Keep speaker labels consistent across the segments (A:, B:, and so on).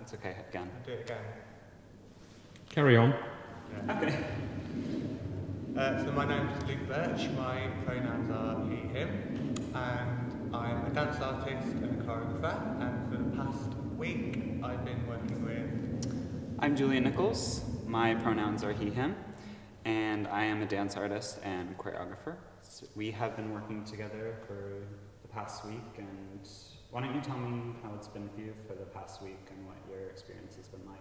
A: It's okay, again.
B: I'll do it again.
C: Carry on.
B: Yeah.
A: Okay.
B: So my name is Birch, my pronouns are he, him, and I'm a dance artist and a choreographer, and for the past week I've been working with...
A: I'm Julian Nichols, my pronouns are he, him, and I am a dance artist and choreographer. So we have been working together for the past week, and why don't you tell me how it's been for you for the past week and what your experience has been like?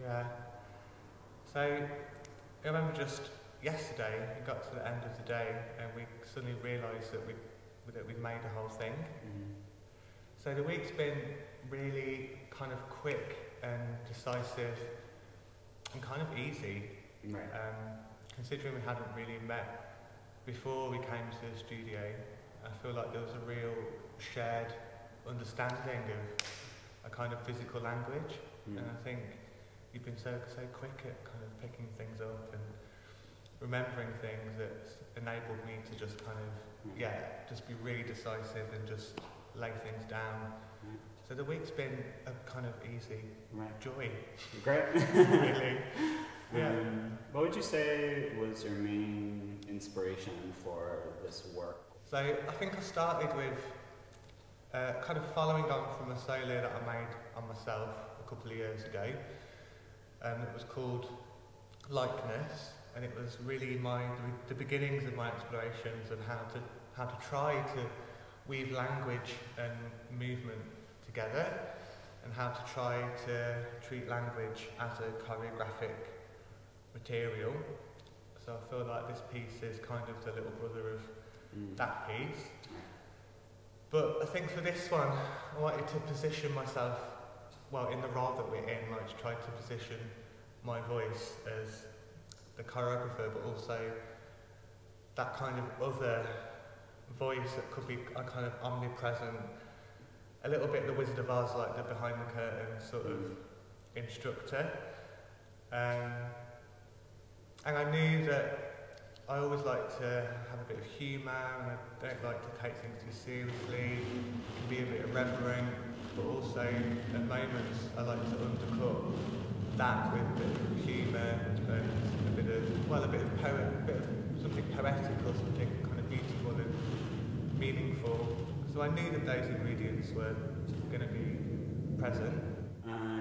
B: Yeah. So I remember just yesterday, we got to the end of the day and we suddenly realised that we'd made the whole thing.
A: Mm-hmm.
B: So the week's been really kind of quick and decisive and kind of easy.
A: Right.
B: Considering we hadn't really met before we came to the studio, I feel like there was a real shared understanding of a kind of physical language.
A: Mm.
B: And I think you've been so quick at kind of picking things up and remembering things that's enabled me to just kind of, just be really decisive and just lay things down.
A: Mm.
B: So the week's been a kind of easy joy.
A: Great.
B: Really. Yeah.
A: What would you say was your main inspiration for this work?
B: So I think I started with kind of following on from a solo that I made on myself a couple of years ago. It was called Likeness, and it was really the beginnings of my explorations of how to try to weave language and movement together, and how to try to treat language as a choreographic material. So I feel like this piece is kind of the little brother of that piece. But I think for this one, I wanted to position myself, well, in the role that we're in, like to try to position my voice as the choreographer, but also that kind of other voice that could be a kind of omnipresent, a little bit the Wizard of Oz, like the behind the curtain sort of instructor. And I knew that I always like to have a bit of humour, and I don't like to take things too seriously, be a bit irreverent, but also at moments I like to undercut that with a bit of humour and a bit of something poetic or something kind of beautiful and meaningful. So I knew that those ingredients were going to be present.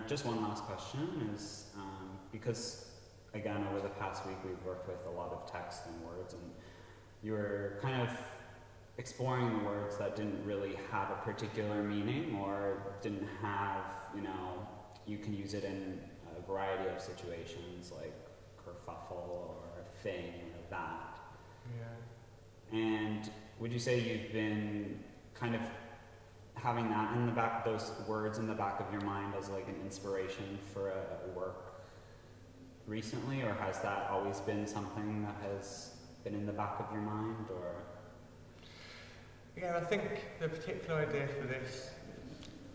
A: Just one last question is, because again, over the past week we've worked with a lot of text and words, and you were kind of exploring the words that didn't really have a particular meaning or didn't have, you can use it in a variety of situations like kerfuffle or thing or that.
B: Yeah.
A: And would you say you've been kind of having that in the back, those words in the back of your mind as like an inspiration for a work recently, or has that always been something that has been in the back of your mind? Or
B: yeah, I think the particular idea for this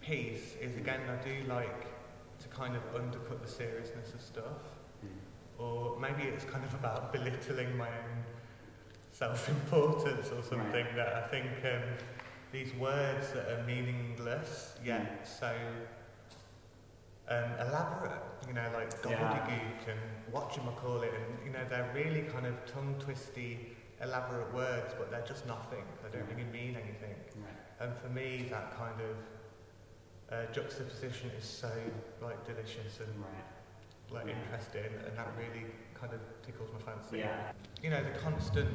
B: piece is, again, I do like to kind of undercut the seriousness of stuff, or maybe it's kind of about belittling my own self-importance or something.
A: Right.
B: That I think these words that are meaningless yet so elaborate, like gobbledygook and whatchamacallit, and they're really kind of tongue-twisty, elaborate words, but they're just nothing. They don't really mean anything.
A: Right.
B: And for me, that kind of juxtaposition is so delicious and interesting, and that really kind of tickles my fancy.
A: Yeah.
B: The constant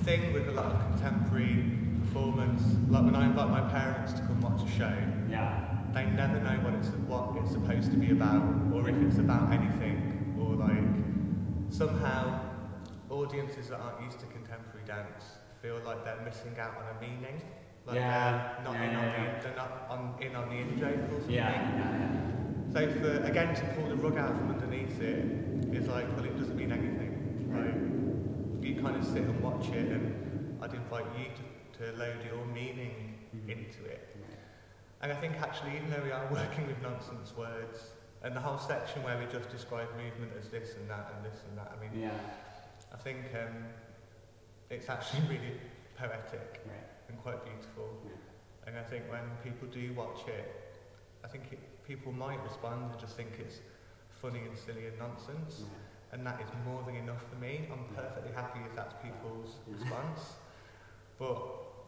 B: thing with a lot of contemporary performance, like when I invite my parents to come watch a show.
A: Yeah.
B: They never know what it's supposed to be about, or if it's about anything, or somehow audiences that aren't used to contemporary dance feel like they're missing out on a meaning, they're not in on the in-joke or something. So to pull the rug out from underneath it is it doesn't mean anything. You kind of sit and watch it, and I'd invite you to load your meaning into it. And I think actually, even though we are working with nonsense words, and the whole section where we just describe movement as this and that and this and that, I think it's actually really poetic and quite beautiful. And I think when people do watch it, I think people might respond and just think it's funny and silly and nonsense, and that is more than enough for me. I'm perfectly happy if that's people's response. But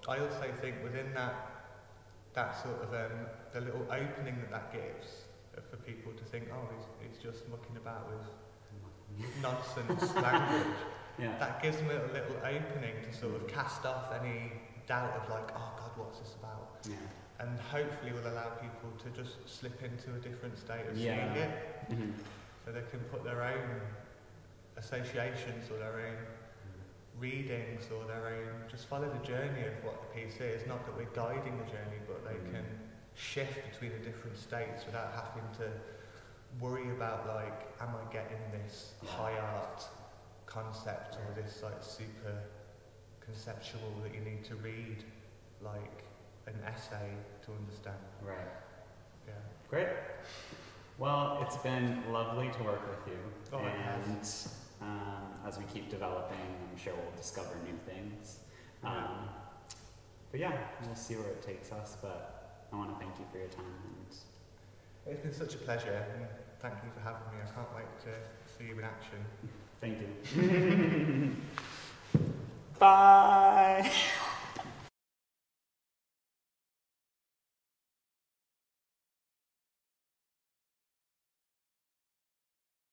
B: I also think within that sort of the little opening that gives for people to think, oh, he's just mucking about with nonsense language. That gives them a little opening to sort of cast off any doubt of like, oh God, what's this about? And hopefully will allow people to just slip into a different state of seeing it, so they can put their own associations or their own readings or their own, just follow the journey of what the piece is. Not that we're guiding the journey, but they can shift between the different states without having to worry about like, am I getting this high art concept or this like super conceptual that you need to read like an essay to understand.
A: Right.
B: Yeah.
A: Great. Well, it's been lovely to work with you, and as we keep developing, I'm sure we'll discover new things. But yeah, we'll see where it takes us, but I want to thank you for your time. And
B: it's been such a pleasure, and thank you for having me. I can't wait to see you in action.
A: Thank you. Bye!